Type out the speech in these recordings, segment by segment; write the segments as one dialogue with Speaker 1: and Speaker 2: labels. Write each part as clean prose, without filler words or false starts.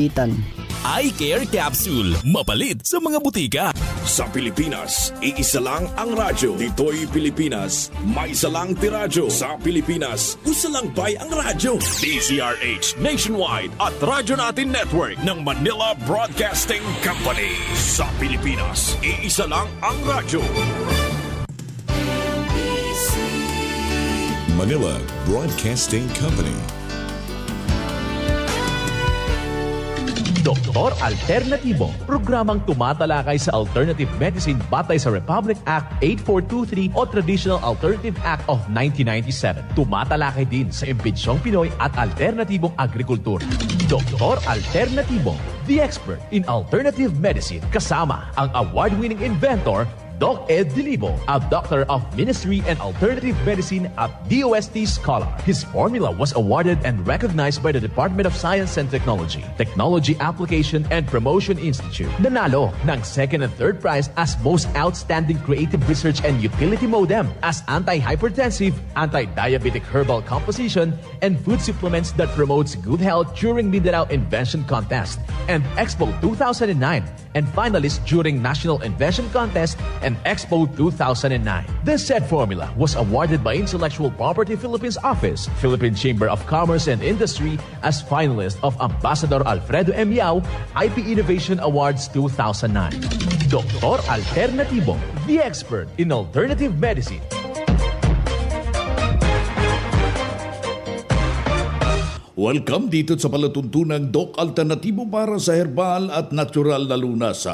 Speaker 1: Itan.
Speaker 2: Eye Care Capsule. Mapalit sa mga butika.
Speaker 3: Sa Pilipinas, iisa lang ang radyo. Dito'y Pilipinas, may isa lang tiradyo. Sa Pilipinas, isa lang bay ang radyo. DZRH Nationwide at Radyo Natin Network ng Manila Broadcasting Company. Sa Pilipinas, iisa lang ang radyo.
Speaker 4: Manila Broadcasting Company.
Speaker 5: Doktor Alternatibo, programang tumatalakay sa alternative medicine batay sa Republic Act 8423 o Traditional Alternative Act of 1997. Tumatalakay din sa impinsyong Pinoy at alternatibong agrikultura. Doktor Alternatibo, the expert in alternative medicine, kasama ang award-winning inventor Doc Ed Dilibo, a doctor of ministry and alternative medicine at DOST Scholar. His formula was awarded and recognized by the Department of Science and Technology, Technology Application and Promotion Institute. Nanalo ng second and third prize as Most Outstanding Creative Research and Utility Modem as anti-hypertensive, anti-diabetic herbal composition, and food supplements that promotes good health during Mindanao Invention Contest and Expo 2009, and finalist during National Invention Contest and Expo 2009. The said formula was awarded by Intellectual Property Philippines Office, Philippine Chamber of Commerce and Industry as finalist of Ambassador Alfredo M. Yao IP Innovation Awards 2009. Doktor Alternatibo, the expert in alternative medicine.
Speaker 6: Welcome dito sa palatuntunang Doc Alternatibo para sa herbal at natural na lunas.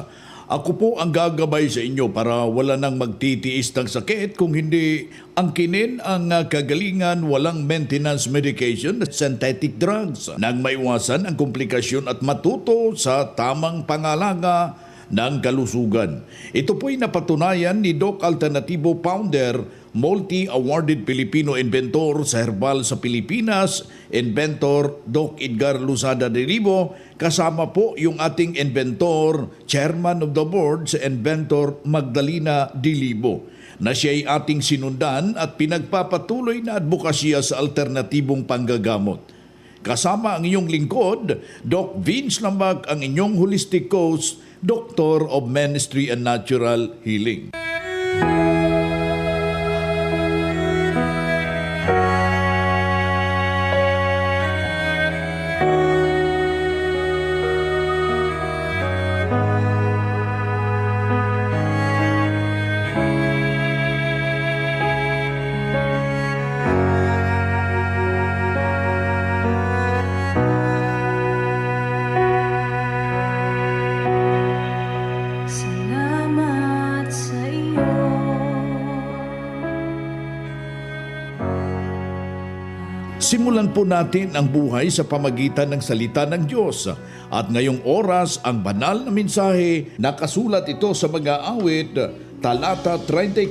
Speaker 6: Ako po ang gagabay sa inyo para wala nang magtitiis ng sakit kung hindi angkinin ang kagalingan, walang maintenance medication at synthetic drugs nang maiwasan ang komplikasyon at matuto sa tamang pangalaga ng kalusugan. Ito po'y napatunayan ni Doc Alternatibo founder, multi-awarded Filipino inventor sa herbal sa Pilipinas, inventor Doc Edgar Luzada Dilibo, kasama po yung ating inventor, chairman of the board sa inventor Magdalena Dilibo, na siya'y ating sinundan at pinagpapatuloy na advokasya sa alternatibong panggagamot. Kasama ang inyong lingkod, Doc Vince Lambak, ang inyong holistic coach, Doctor of Ministry and Natural Healing.
Speaker 7: Salamat sa iyo.
Speaker 6: Simulan po natin ang buhay sa pamagitan ng salita ng Diyos. At ngayong oras, ang banal na mensahe, nakasulat ito sa mga awit, talata 34,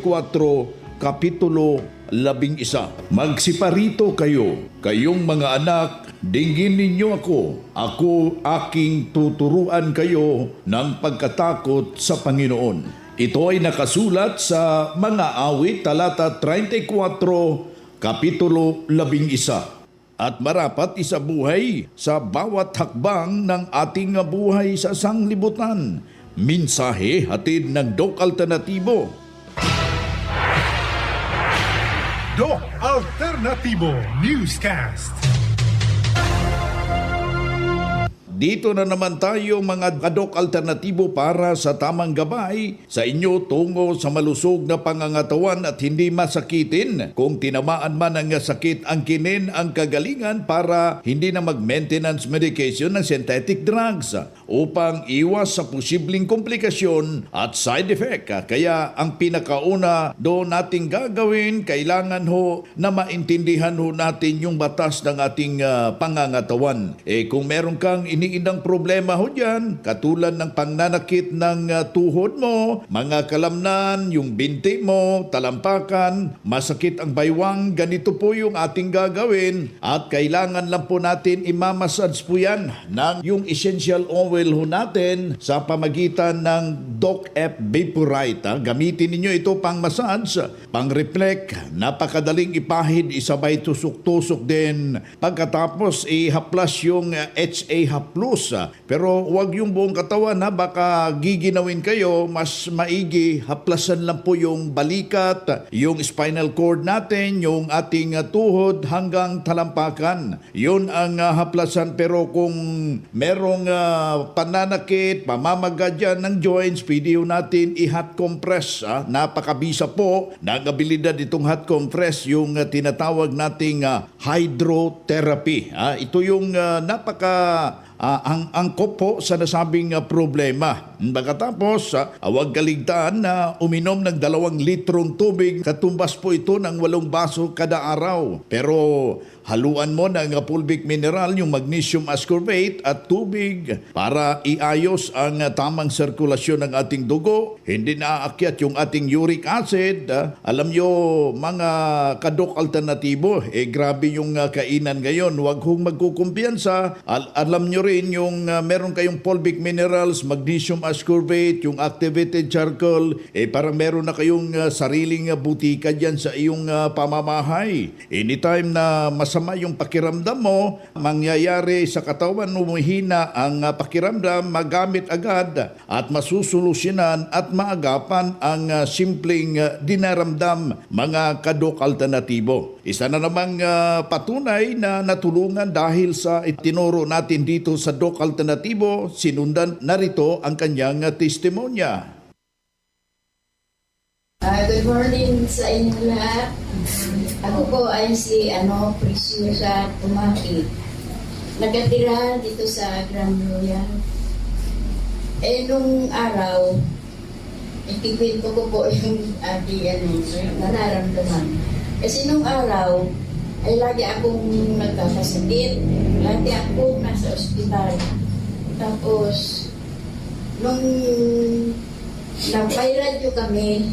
Speaker 6: kapitulo 11. Magsiparito kayo, kayong mga anak, dinggin ninyo ako. Ako aking tuturuan kayo ng pagkatakot sa Panginoon. Ito ay nakasulat sa mga awit, talata 34, Kapitulo 11. At marapat isabuhay sa bawat hakbang ng ating buhay sa sanglibutan. Mensahe hatid ng Doc Alternatibo.
Speaker 8: Doc Alternatibo Newscast.
Speaker 6: Dito na naman tayo mga Doc Alternatibo para sa tamang gabay sa inyo tungo sa malusog na pangangatawan at hindi masakitin. Kung tinamaan man ang sakit, angkinin ang kagalingan para hindi na mag-maintenance medication ng synthetic drugs upang iwas sa posibleng komplikasyon at side effect. Kaya ang pinakauna doon nating gagawin, kailangan ho na maintindihan ho natin yung batas ng ating pangangatawan. Kung meron kang iniindang problema ho dyan, katulad ng pangnanakit ng tuhod mo, mga kalamnan, yung binti mo, talampakan, masakit ang baywang, ganito po yung ating gagawin at kailangan lang po natin imamassage po yan ng yung essential oil ho natin sa pamagitan ng Doc F Vaporite. Gamitin ninyo ito pang massage, pang reflect, napakadaling ipahid, isabay tusok-tusok din. Pagkatapos ihaplas yung HA plus. Pero huwag yung buong katawan ha, baka giginawin kayo, mas maigi, haplasan lang po yung balikat, yung spinal cord natin, yung ating tuhod hanggang talampakan. Yun ang haplasan, pero kung merong pananakit, pamamaga dyan ng joints, pwede yun natin i-hot compress. Napakabisa po ng abilidad itong hot compress, yung tinatawag nating hydrotherapy. Ito yung ang angkop po sa nasabing problema. Pagkatapos, huwag kaligtaan na uminom ng 2 litrong tubig. Katumbas po ito ng 8 baso kada araw. Pero haluan mo ng fulvic mineral, yung magnesium ascorbate at tubig para iayos ang tamang sirkulasyon ng ating dugo. Hindi naaakyat yung ating uric acid. Alam nyo, mga kadok alternatibo, grabe yung kainan ngayon. Huwag hong magkukumpiyansa. Alam nyo rin yung meron kayong fulvic minerals, magnesium ascorbate, yung activated charcoal, parang meron na kayong sariling butika dyan sa iyong pamamahay. Anytime na masama yung pakiramdam mo, mangyayari sa katawan, humihina ang pakiramdam, magamit agad at masusolusyonan at maagapan ang simpleng dinaramdam, mga kadok alternatibo. Isa na namang patunay na natulungan dahil sa itinuro natin dito sa Dok Alternatibo, sinundan na rito ang kanyang testimonya.
Speaker 1: Good morning sa inyo lahat. Ako po ay si Preciosa Tumaki. Nagatira dito sa Grand Royal. Nung araw, ikikwento ko po yung nararamdaman. Kasi nung araw, ay lagi akong nagkakasakit. Lagi akong nasa ospital. Tapos, nung may radyo kami,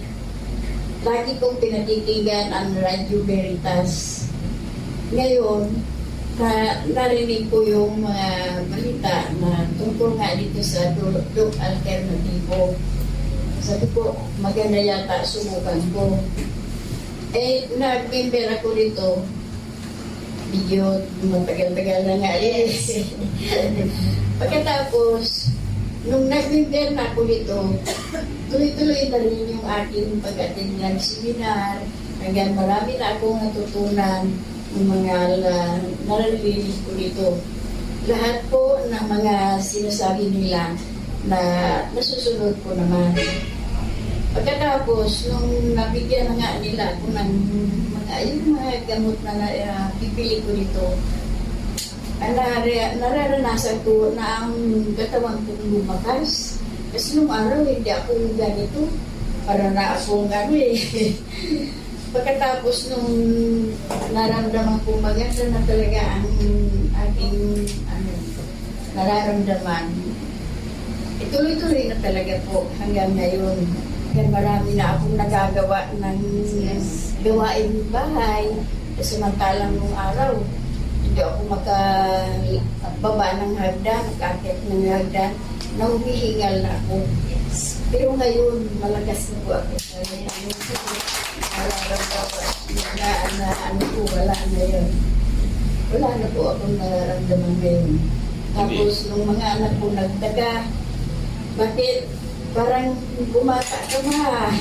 Speaker 1: lagi kong pinatikigan ang Radyo Veritas. Ngayon, narinig ko yung mga balita na tungkol nga dito sa Dok Alternatibo. Sabi ko, maganda yata, subukan ko. Nag-member ako dito. Medyo matagal-tagal na nga Pagkatapos, nung nag-member na ako dito, tuloy-tuloy na rin yung aking pag-attend ng seminar. Hanggang marami na akong natutunan ng mga naririnig ko dito. Lahat po ng mga sinasabi nila na nasusunod ko naman. Pagkatapos, nung nabigyan na nga nila ako ng mga gamot na pipili ko dito, nararanasan ko na ang katawan kong lumakas. Kasi nung araw, hindi ako ganito. Para na akong Pagkatapos nung naramdaman ko maganda na talaga ang aking nararamdaman, ituloy-tuloy na talaga po hanggang ngayon. Kaya marami na akong nagagawa ng gawain bahay. Kasi samantalang nung araw, hindi ako makababa ng hagdan, nakakit ng hagdan, na humihingal na ako. Pero ngayon, malakas na po ako. Wala na yun. Wala na po akong nararamdaman ngayon. Tapos, nung mga anak ko nagtaga, bakit parang bumata ka ma?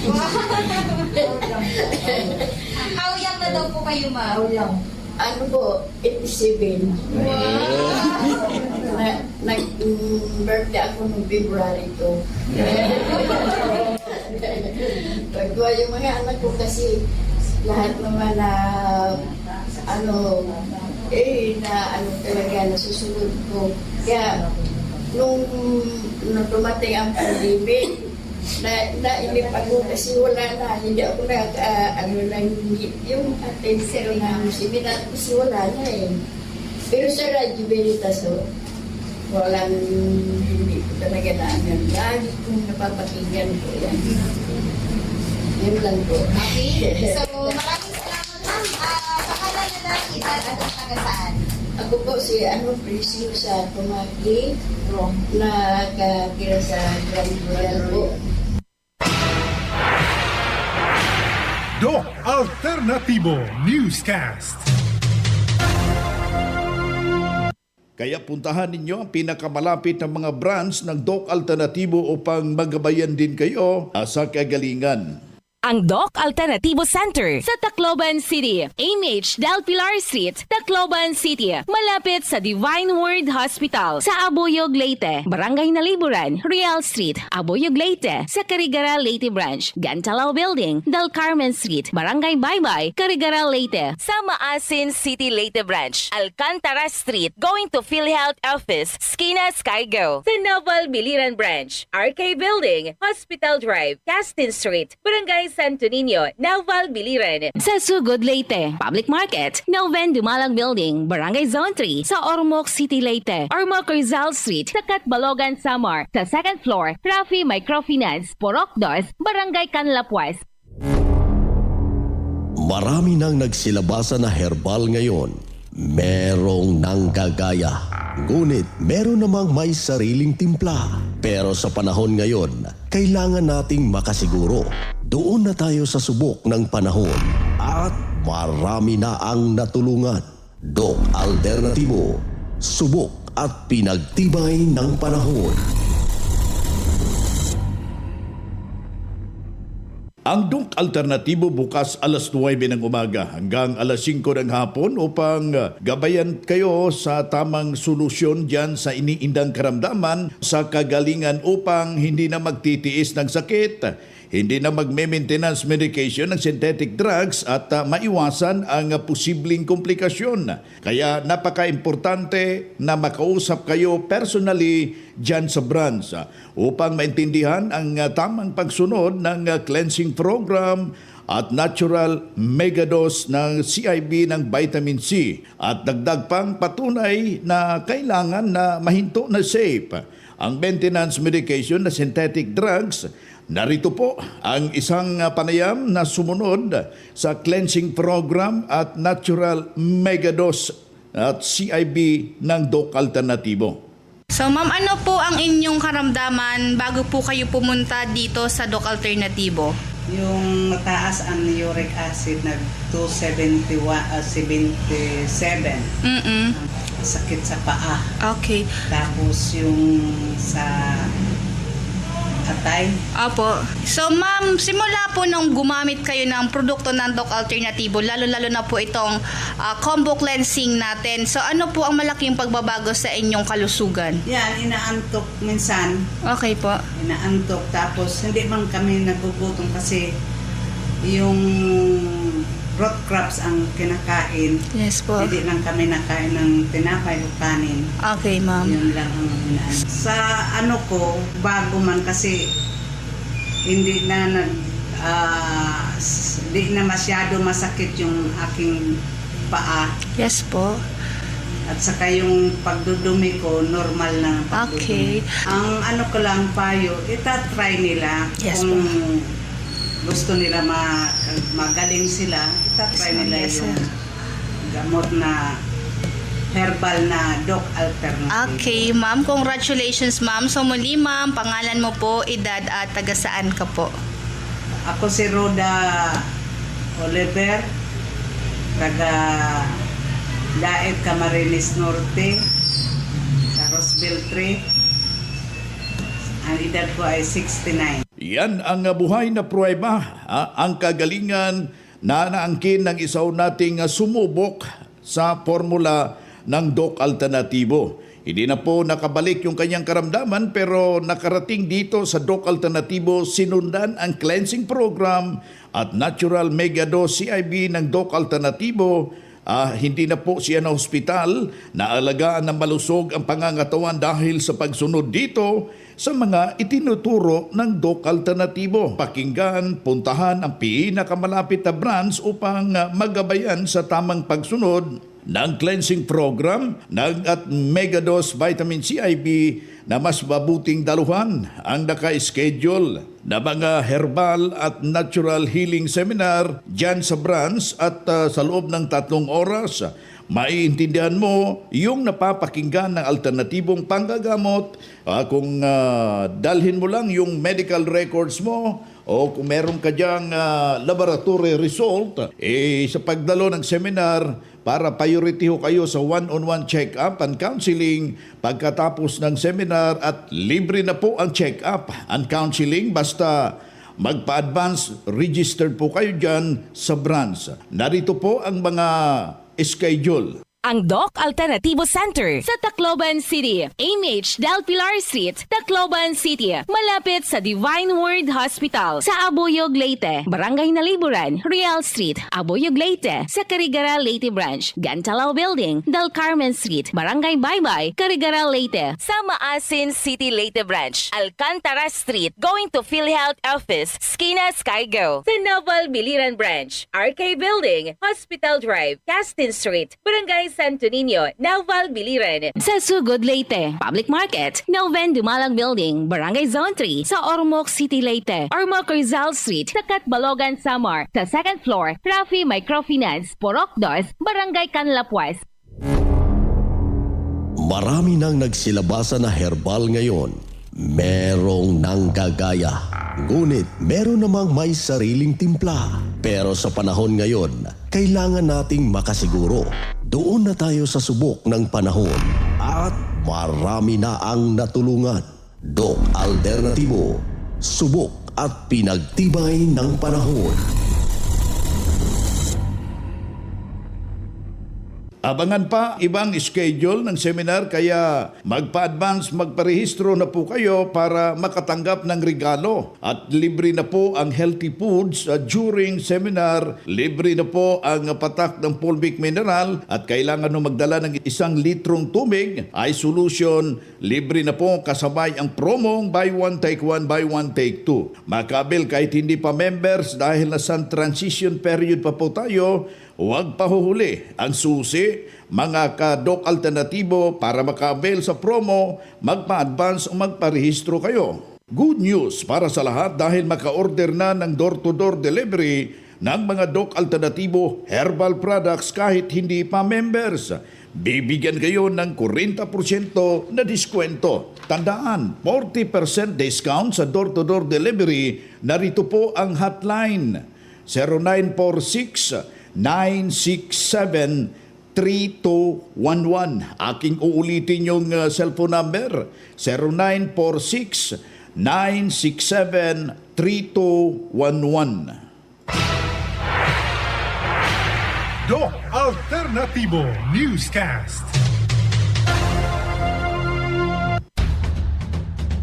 Speaker 9: How young na daw po kayo, ma?
Speaker 1: How young? Ano po, 87. Nag-birthday ako noong February 2. Pagkuha yung mga anak ko kasi lahat naman na talaga nasusunod ko. Kaya nung dumating ang pandemic, nainip ako kasi wala na, hindi ako yung attention ng seminar kasi wala na Pero sa Radyo Veritas, walang, hindi ko talaga lagi kong napapakinggan ko yan. Yun lang po.
Speaker 9: Okay. So, maraming salamat, ma'am. Pangalan na lang kita at taga saan?
Speaker 1: Ako po si Preciosa Tumaki, na kakira sa Grand Royal po.
Speaker 8: Dok Alternatibo Newscast.
Speaker 6: Kaya puntahan ninyo ang pinakamalapit ng mga branch ng Doc Alternatibo upang magabayan din kayo sa kagalingan.
Speaker 10: Ang Doc Alternativo Center sa Tacloban City, AMH Del Pilar Street, Tacloban City, malapit sa Divine Word Hospital sa Abuyog, Leyte, Barangay Naliburan, Real Street, Abuyog, Leyte, sa Carigara, Leyte Branch, Gantalao Building, Del Carmen Street, Barangay Baybay, Carigara, Leyte, sa Maasin City, Leyte Branch, Alcantara Street, going to PhilHealth Office, Skina Skygo, sa Naval Biliran Branch, RK Building, Hospital Drive, Castin Street, Barangay Santo Niño, Naval Biliran. Sa Sugod, Leyte, Public Market, Noven Dumalang Building, Barangay Zone 3, sa Ormoc City, Leyte, Ormoc Rizal Street, sa Catbalogan, Samar, sa 2nd floor, Rafi Microfinance, Porok 2, Barangay Canlapuas.
Speaker 11: Marami nang nagsilabasa na herbal ngayon. Merong nanggagaya. Ngunit meron namang may sariling timpla. Pero sa panahon ngayon, kailangan nating makasiguro. Doon na tayo sa subok ng panahon. At marami na ang natulungan. Doc Alternatibo. Subok at pinagtibay ng panahon.
Speaker 6: Ang Doc Alternatibo bukas alas 9 ng umaga hanggang alas 5 ng hapon upang gabayan kayo sa tamang solusyon dyan sa iniindang karamdaman sa kagalingan upang hindi na magtitiis ng sakit, hindi na magme-maintenance medication ng synthetic drugs at maiwasan ang posibleng komplikasyon. Kaya napaka-importante na makausap kayo personally dyan sa branch upang maintindihan ang tamang pagsunod ng cleansing program at natural megadose ng CIB ng vitamin C at dagdag pang patunay na kailangan na mahinto na safe ang maintenance medication na synthetic drugs. Narito po ang isang panayam na sumunod sa cleansing program at natural megadose at CIB ng Doc Alternatibo.
Speaker 9: So ma'am, ano po ang inyong karamdaman bago po kayo pumunta dito sa Doc Alternatibo?
Speaker 12: Yung mataas ang uric acid na 277. Sakit sa paa.
Speaker 9: Okay.
Speaker 12: Tapos yung sa atay.
Speaker 9: Opo. So ma'am, simula po nung gumamit kayo ng produkto ng Doc Alternatibo, lalo-lalo na po itong combo cleansing natin. So ano po ang malaking pagbabago sa inyong kalusugan?
Speaker 12: Yan, inaantok minsan.
Speaker 9: Okay po.
Speaker 12: Inaantok. Tapos hindi man kami nagugutom kasi yung root crops ang kinakain.
Speaker 9: Yes po.
Speaker 12: Hindi lang kami nakain ng tinapay o kanin.
Speaker 9: Okay ma'am.
Speaker 12: Yun lang ang inaantok. Sa ano ko, bago man kasi hindi na hindi na masyado masakit yung aking paa.
Speaker 9: Yes po.
Speaker 12: At saka yung pagdudumi ko, normal na pagdudumi.
Speaker 9: Okay.
Speaker 12: Ang ano ko lang payo, itatry nila.
Speaker 9: Yes
Speaker 12: kung
Speaker 9: po.
Speaker 12: gusto nila magaling sila, itatry nila
Speaker 9: Yes,
Speaker 12: yung
Speaker 9: sir.
Speaker 12: gamot na herbal na Doc Alternativo.
Speaker 9: Okay, ma'am. Congratulations, ma'am. So muli, ma'am, pangalan mo po, edad at taga saan ka po?
Speaker 12: Ako si Roda Oliver, taga Daet Camarines Norte, sa Roseville 3. Ang edad ko ay 69.
Speaker 6: Yan ang buhay na pruweba, ang kagalingan na naangkin ng isaw nating sumubok sa formula ng Doc Alternatibo. Hindi na po nakabalik yung kanyang karamdaman pero nakarating dito sa Doc Alternatibo, sinundan ang cleansing program at natural megadose CIB ng Doc Alternatibo. Hindi na po siya na hospital, naalagaan ng malusog ang pangangatawan dahil sa pagsunod dito sa mga itinuturo ng Doc Alternatibo. Pakinggan, puntahan ang pinakamalapit na branch upang magabayan sa tamang pagsunod ng cleansing program at megadose vitamin CIB na mas mabuting daluhan ang naka-schedule na mga herbal at natural healing seminar dyan sa branch at sa loob ng 3 oras. Maiintindihan mo yung napapakinggan ng alternatibong panggagamot kung dalhin mo lang yung medical records mo o kung meron ka dyang laboratory result, sa pagdalo ng seminar, para priority ho kayo sa one-on-one check-up and counseling pagkatapos ng seminar at libre na po ang check-up and counseling basta magpa-advance registered po kayo dyan sa branch. Narito po ang mga schedule.
Speaker 10: Ang Doc Alternativo Center sa Tacloban City, AMH Del Pilar Street, Tacloban City, malapit sa Divine Word Hospital sa Abuyog, Leyte, Barangay Naliburan, Real Street, Abuyog, Leyte, sa Carigara, Leyte Branch, Gantalao Building, Del Carmen Street, Barangay Baybay, Carigara, Leyte, sa Maasin City, Leyte Branch, Alcantara Street, going to PhilHealth Office, Skina Skygo, sa Naval Biliran Branch, RK Building, Hospital Drive, Castin Street, Barangay Santo Niño, Naval Biliran. Sa Sugod, Leyte, Public Market, Noven Dumalang Building, Barangay Zone 3, sa Ormoc City, Leyte, Ormoc Rizal Street, sa Catbalogan, Samar, sa second floor, Rafi Microfinance, Porok 2, Barangay Canlapuas.
Speaker 11: Marami nang nagsilabasa na herbal ngayon. Merong nanggagaya. Ngunit meron namang may sariling timpla. Pero sa panahon ngayon, kailangan nating makasiguro. Doon na tayo sa subok ng panahon. At marami na ang natulungan. Doc Alternativo, subok at pinagtibay ng panahon.
Speaker 6: Abangan pa ibang schedule ng seminar kaya magpa-advance, magparehistro na po kayo para makatanggap ng regalo. At libre na po ang healthy foods during seminar. Libre na po ang patak ng fulvic mineral at kailangan nyo magdala ng 1 litrong tubig. Eye solution, libre na po kasabay ang promong buy one take one, buy one take two. Makabil kahit hindi pa members dahil nasa transition period pa po tayo. Huwag pahuhuli ang susi, mga ka-Doc Alternativo para maka-avail sa promo, magpa-advance o magparehistro kayo. Good news para sa lahat dahil maka-order na ng door-to-door delivery ng mga Doc Alternativo herbal products kahit hindi pa members. Bibigyan kayo ng 40% na diskwento. Tandaan, 40% discount sa door-to-door delivery. Narito po ang hotline 0946-967-3211. Aking uulitin yung cellphone number 0946-967-3211.
Speaker 8: Doc Alternativo Newscast.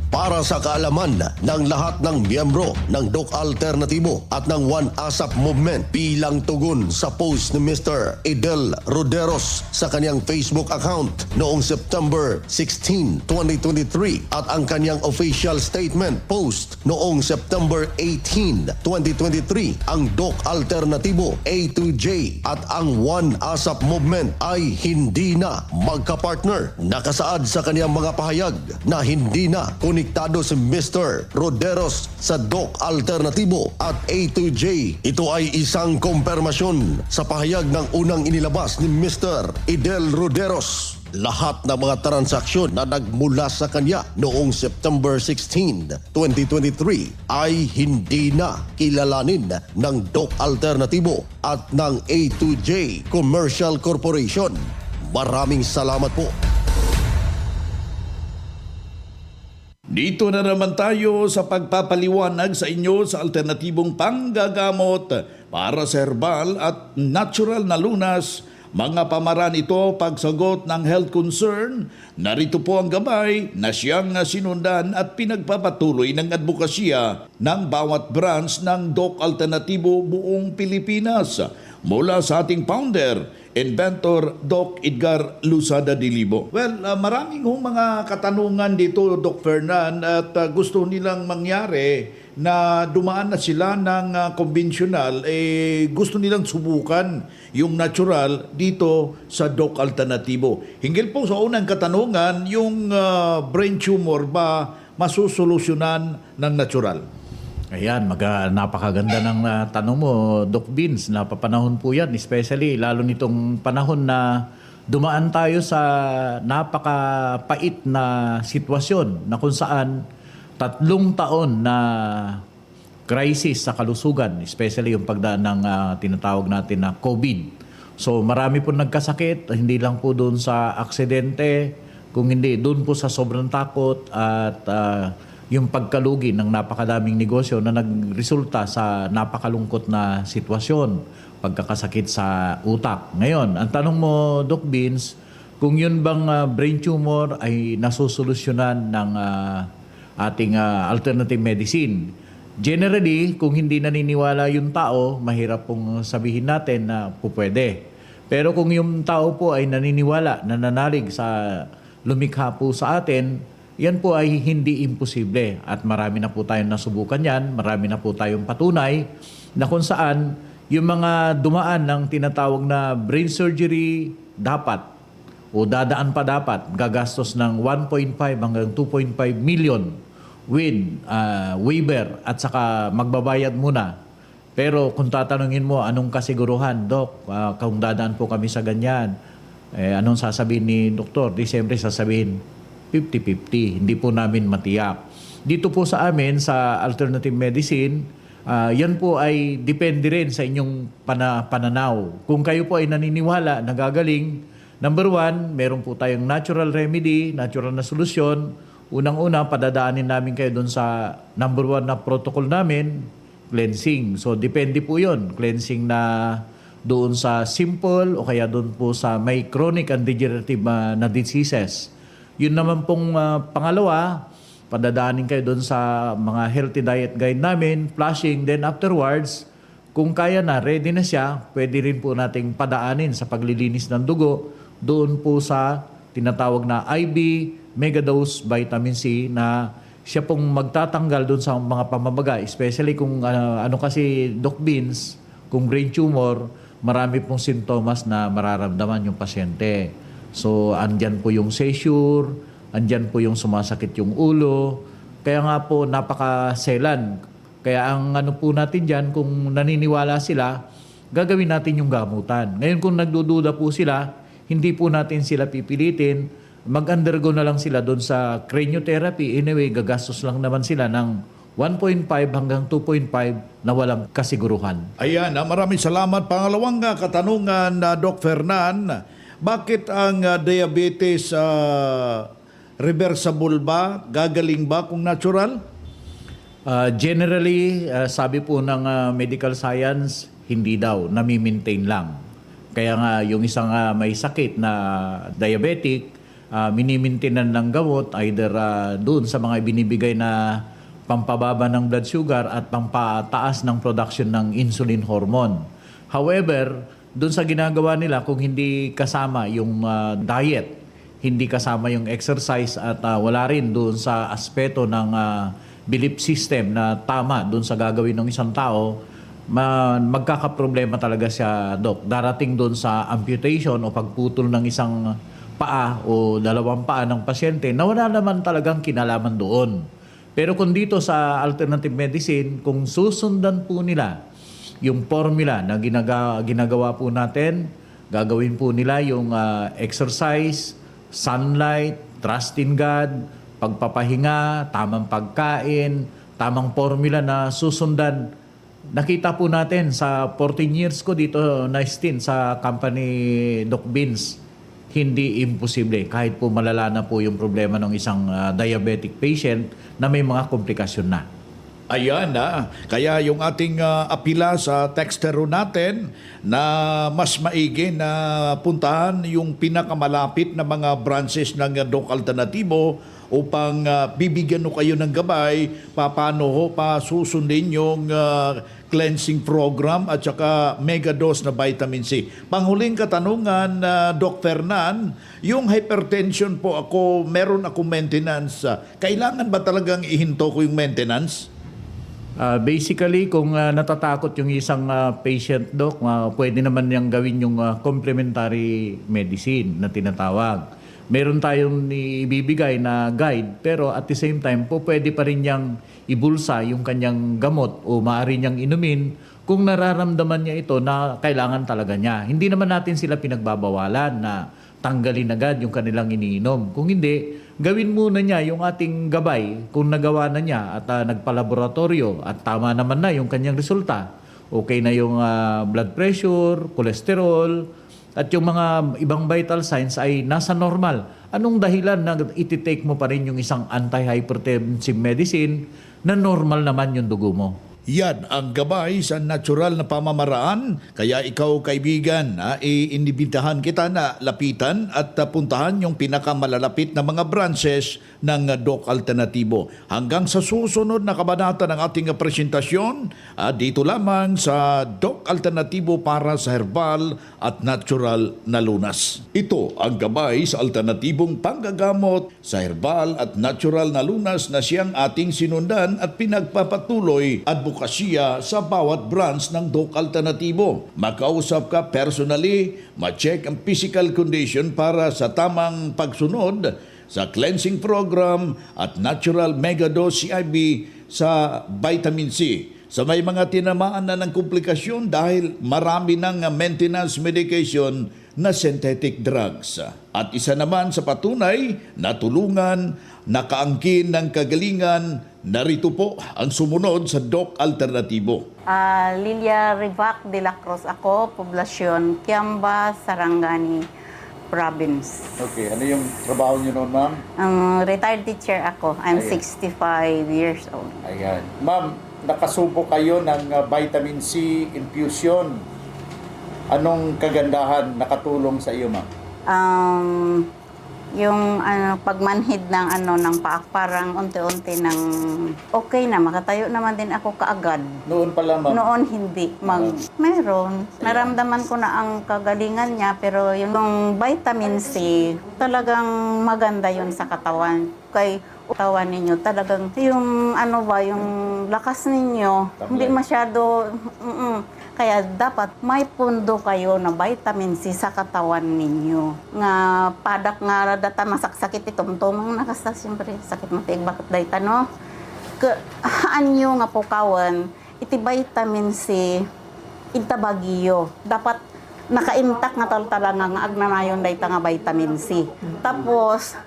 Speaker 11: Para sa kaalaman ng lahat ng miyembro ng Doc Alternativo at ng One ASAP Movement bilang tugon sa post ni Mr. Idel Roderos sa kanyang Facebook account noong September 16, 2023 at ang kanyang official statement post noong September 18, 2023, ang Doc Alternativo A to J at ang One ASAP Movement ay hindi na magkapartner. Nakasaad sa kanyang mga pahayag na hindi na konektado si Mr. Roderos sa Doc Alternativo at A2J. Ito ay isang kumpirmasyon sa pahayag ng unang inilabas ni Mr. Idel Roderos. Lahat ng mga transaksyon na nagmula sa kanya noong September 16, 2023 ay hindi na kilalanin ng Doc Alternativo at ng A2J Commercial Corporation. Maraming salamat po.
Speaker 6: Dito na naman tayo sa pagpapaliwanag sa inyo sa alternatibong panggagamot para sa herbal at natural na lunas. Mga pamaraan ito pagsagot ng health concern. Narito po ang gabay na siyang sinundan at pinagpapatuloy ng advokasya ng bawat branch ng Doc Alternativo buong Pilipinas. Mula sa ating founder, inventor Doc Edgar Lusada Dilibo. Well, maraming mga katanungan dito, Doc Fernan, at gusto nilang mangyari na dumaan na sila ng konbensyonal, gusto nilang subukan yung natural dito sa Doc Alternativo. Hinggil po sa unang katanungan, yung brain tumor ba masusolusyonan ng natural?
Speaker 13: Ayan, napakaganda ng tanong mo, Doc Vince. Napapanahon po yan, especially lalo nitong panahon na dumaan tayo sa napakapait na sitwasyon na kung saan 3 taon na crisis sa kalusugan, especially yung pagdaan ng tinatawag natin na COVID So marami po nagkasakit, hindi lang po doon sa aksidente, kung hindi doon po sa sobrang takot at yung pagkalugi ng napakadaming negosyo na nagresulta sa napakalungkot na sitwasyon, pagkakasakit sa utak. Ngayon, ang tanong mo, Doc Beans, kung yun bang brain tumor ay nasusolusyonan ng ating alternative medicine. Generally, kung hindi naniniwala yung tao, mahirap pong sabihin natin na pupwede. Pero kung yung tao po ay naniniwala, nananalig sa lumikha po sa atin, yan po ay hindi imposible. At marami na po tayong nasubukan yan, marami na po tayong patunay na kung saan yung mga dumaan ng tinatawag na brain surgery dapat o dadaan pa dapat, gagastos ng 1.5 hanggang 2.5 million with waiver at saka magbabayad muna. Pero kung tatanungin mo, anong kasiguruhan, Doc? Kung dadaan po kami sa ganyan, anong sasabihin ni Doktor? Di siyempre sasabihin, 50-50. Hindi po namin matiyak. Dito po sa amin, sa alternative medicine, yan po ay depende rin sa inyong pananaw. Kung kayo po ay naniniwala, nagagaling, number 1, meron po tayong natural remedy, natural na solusyon. Unang-una, padadaanin namin kayo doon sa number 1 na protocol namin, cleansing. So, depende po yun. Cleansing na doon sa simple o kaya doon po sa may chronic and degenerative na diseases. Yun naman pong pangalawa, padadaanin kayo doon sa mga healthy diet guide namin, flushing, then afterwards, kung kaya na, ready na siya, pwede rin po nating padaanin sa paglilinis ng dugo doon po sa tinatawag na IV megadose vitamin C na siya pong magtatanggal doon sa mga pamamaga, especially kung ano kasi Doc Beans, kung brain tumor, marami pong sintomas na mararamdaman yung pasyente. So, andyan po yung seizure, andyan po yung sumasakit yung ulo, kaya nga po napakaselan. Kaya ang ano po natin dyan, kung naniniwala sila, gagawin natin yung gamutan. Ngayon kung nagdududa po sila, hindi po natin sila pipilitin, mag-undergo na lang sila doon sa craniotherapy. Anyway, gagastos lang naman sila ng 1.5 hanggang 2.5 na walang kasiguruhan.
Speaker 6: Ayan, maraming salamat. Pangalawang katanungan, Doc Fernan, bakit ang diabetes reversible ba? Gagaling ba kung natural?
Speaker 13: Generally, sabi po ng medical science, hindi daw, nami-maintain lang. Kaya nga yung isang may sakit na diabetic, minimintinan ng gamot either doon sa mga binibigay na pampababa ng blood sugar at pampataas ng production ng insulin hormone. However, doon sa ginagawa nila kung hindi kasama yung diet, hindi kasama yung exercise at wala rin doon sa aspeto ng belief system na tama doon sa gagawin ng isang tao, magkakaproblema talaga siya, Doc. Darating doon sa amputation o pagputol ng isang paa o dalawang paa ng pasyente na wala naman talagang kinalaman doon. Pero kung dito sa alternative medicine, kung susundan po nila yung formula na ginagawa po natin, gagawin po nila yung exercise, sunlight, trust in God, pagpapahinga, tamang pagkain, tamang formula na susundan. Nakita po natin sa 14 years ko dito na stint sa company Doc Beans, hindi imposible kahit po malala na po yung problema ng isang diabetic patient na may mga komplikasyon na.
Speaker 6: Ayan kaya yung ating apila sa textero natin na mas maigi na puntahan yung pinakamalapit na mga branches ng Doc Alternatibo upang bibigyan no kayo ng gabay paano ho pa susundin yung cleansing program at saka mega dose na vitamin C. Panghuling katanungan, Doc Fernan, yung hypertension po meron akong maintenance. Kailangan ba talagang ihinto ko yung maintenance?
Speaker 13: Basically, kung natatakot yung isang patient, Doc, pwede naman niyang gawin yung complementary medicine na tinatawag. Meron tayong ibibigay na guide, pero at the same time po pwede pa rin niyang ibulsa yung kanyang gamot o maaari niyang inumin kung nararamdaman niya ito na kailangan talaga niya. Hindi naman natin sila pinagbabawalan na tanggalin agad yung kanilang iniinom. Kung hindi, gawin muna niya yung ating gabay kung nagawa na niya at nagpalaboratorio at tama naman na yung kanyang resulta. Okay na yung blood pressure, cholesterol, at yung mga ibang vital signs ay nasa normal, anong dahilan na ititake mo pa rin yung isang anti-hypertensive medicine na normal naman yung dugo mo?
Speaker 6: Yan ang gabay sa natural na pamamaraan. Kaya ikaw, kaibigan, iinibitahan kita na lapitan at puntahan yung pinakamalalapit na mga branches ng Doc Alternatibo. Hanggang sa susunod na kabanata ng ating presentasyon, dito lamang sa Doc Alternatibo para sa herbal at natural na lunas. Ito ang gabay sa alternatibong panggagamot sa herbal at natural na lunas na siyang ating sinundan at pinagpapatuloy advokasya sa bawat branch ng Doc Alternatibo. Makausap ka personally, ma-check ang physical condition para sa tamang pagsunod sa cleansing program at natural megadose CIB sa vitamin C. Sa may mga tinamaan na ng komplikasyon dahil marami ng maintenance medication na synthetic drugs. At isa naman sa patunay na tulungan, nakaangkin ng kagalingan, narito po ang sumunod sa Doc Alternatibo.
Speaker 14: Lilia Rivac de la Cruz ako, poblasyon Kiamba, Sarangani Province.
Speaker 6: Okay, ano yung trabaho niyo noon, ma'am?
Speaker 14: Retired teacher ako. I'm 65 years old.
Speaker 6: Ayan. Ma'am, nakasubo kayo ng vitamin C infusion. Anong kagandahan nakatulong sa iyo, ma'am?
Speaker 14: Yung pagmanhid ng paak, parang unti-unti ng okay na, makatayo naman din ako kaagad.
Speaker 6: Noon pala, ma'am?
Speaker 14: Noon hindi. Meron. Naramdaman ko na ang kagalingan niya, pero yung vitamin C, talagang maganda yun sa katawan. Kay katawan ninyo, talagang yung yung lakas ninyo, hindi masyado, kaya dapat may pundo kayo na vitamin C sa katawan ninyo. Nga padak nga data masaksakit itumtumang nakasta, siyempre, sakit matig bakit dayta, no? Haan nyo nga pukawan, iti vitamin C, itabagyo. Dapat nakaintak nga talaga nga agnanayon dayta nga vitamin C. Tapos,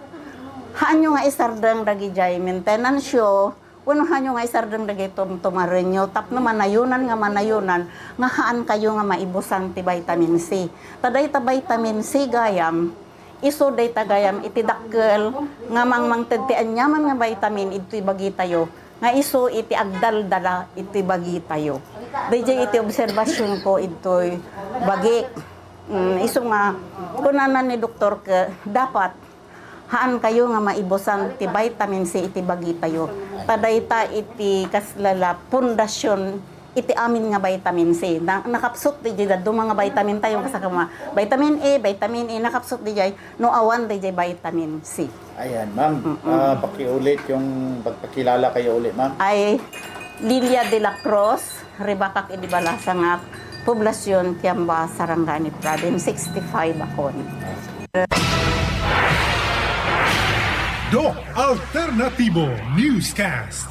Speaker 14: haan nyo nga isardang dagi jay maintenance yo, unuhan nyo nga isardang dagi tumarin nyo, tap na manayunan, nga haan kayo nga maibusan ti vitamin C. Taday ta vitamin C gayam, iso day ta gayam iti dakkel, nga mang tedtian nyaman nga vitamin iti bagi tayo, nga iso iti agdaldala iti bagi tayo. Dayjay iti obserbasyon ko ito'y bagi. Iso nga, kunanan ni doktor ka, dapat haan kayo nga maibusan ti vitamin C iti bagi tayo. Tadayta iti kaslala pundasyon iti amin nga vitamin C. Nakapsot di jay mga vitamin tayo kasama. Vitamin A, vitamin E nakapsot di jay no awan di jay vitamin C.
Speaker 6: Ayan, ma'am. Pakiulit yung pagpakilala kayo ulit, ma'am.
Speaker 14: Ay Lilia de la Cruz, Ribacac Idibalasangak, poblasyon Kiamba, Sarangani Province, 65 ako.
Speaker 8: Doc Alternatibo Newscast.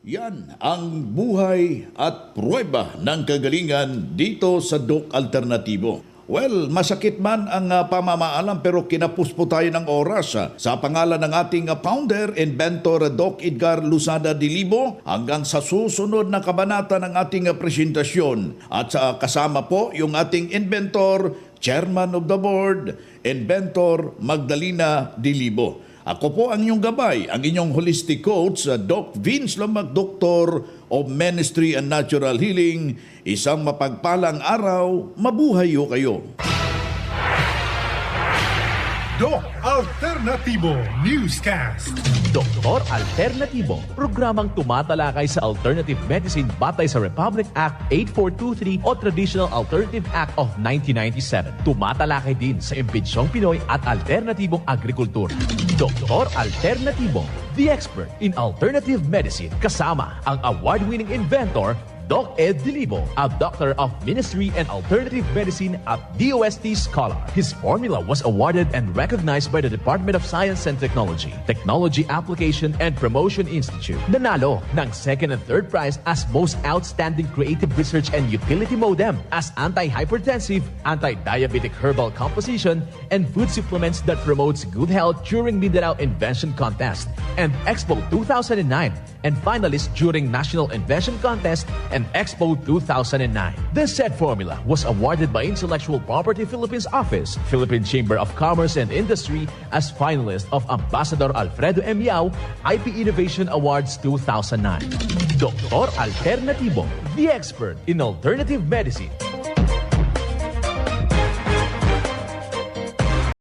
Speaker 6: Yan ang buhay at pruweba ng kagalingan dito sa Doc Alternatibo. Well, masakit man ang pamamaalam pero kinapos po tayo ng oras. Sa pangalan ng ating founder, inventor Doc Edgar Lusada Dilibo, hanggang sa susunod na kabanata ng ating presentasyon. At kasama po yung ating inventor, Chairman of the Board, Inventor Magdalena Dilibo. Ako po ang inyong gabay, ang inyong holistic coach, Doc Vince Lamag, Doctor of Ministry and Natural Healing. Isang mapagpalang araw, mabuhay kayo.
Speaker 8: Doc Alternatibo Newscast.
Speaker 5: Doktor Alternatibo, programang tumatalakay sa alternative medicine batay sa Republic Act 8423 o Traditional Alternative Act of 1997. Tumatalakay din sa imbitsyong Pinoy at alternatibong agrikultura. Doktor Alternatibo, the expert in alternative medicine, kasama ang award-winning inventor Doc Ed Dilibo, a doctor of ministry and alternative medicine at DOST Scholar. His formula was awarded and recognized by the Department of Science and Technology, Technology Application and Promotion Institute. Nanalo ng second and third prize as Most Outstanding Creative Research and Utility Modem as Anti-Hypertensive, Anti-Diabetic Herbal Composition, and Food Supplements that Promotes Good Health during Mindanao Invention Contest and Expo 2009, and finalist during National Invention Contest and and Expo 2009. The said formula was awarded by Intellectual Property Philippines Office, Philippine Chamber of Commerce and Industry as finalist of Ambassador Alfredo M. Yao IP Innovation Awards 2009. Dr. Alternativo, the expert in alternative medicine.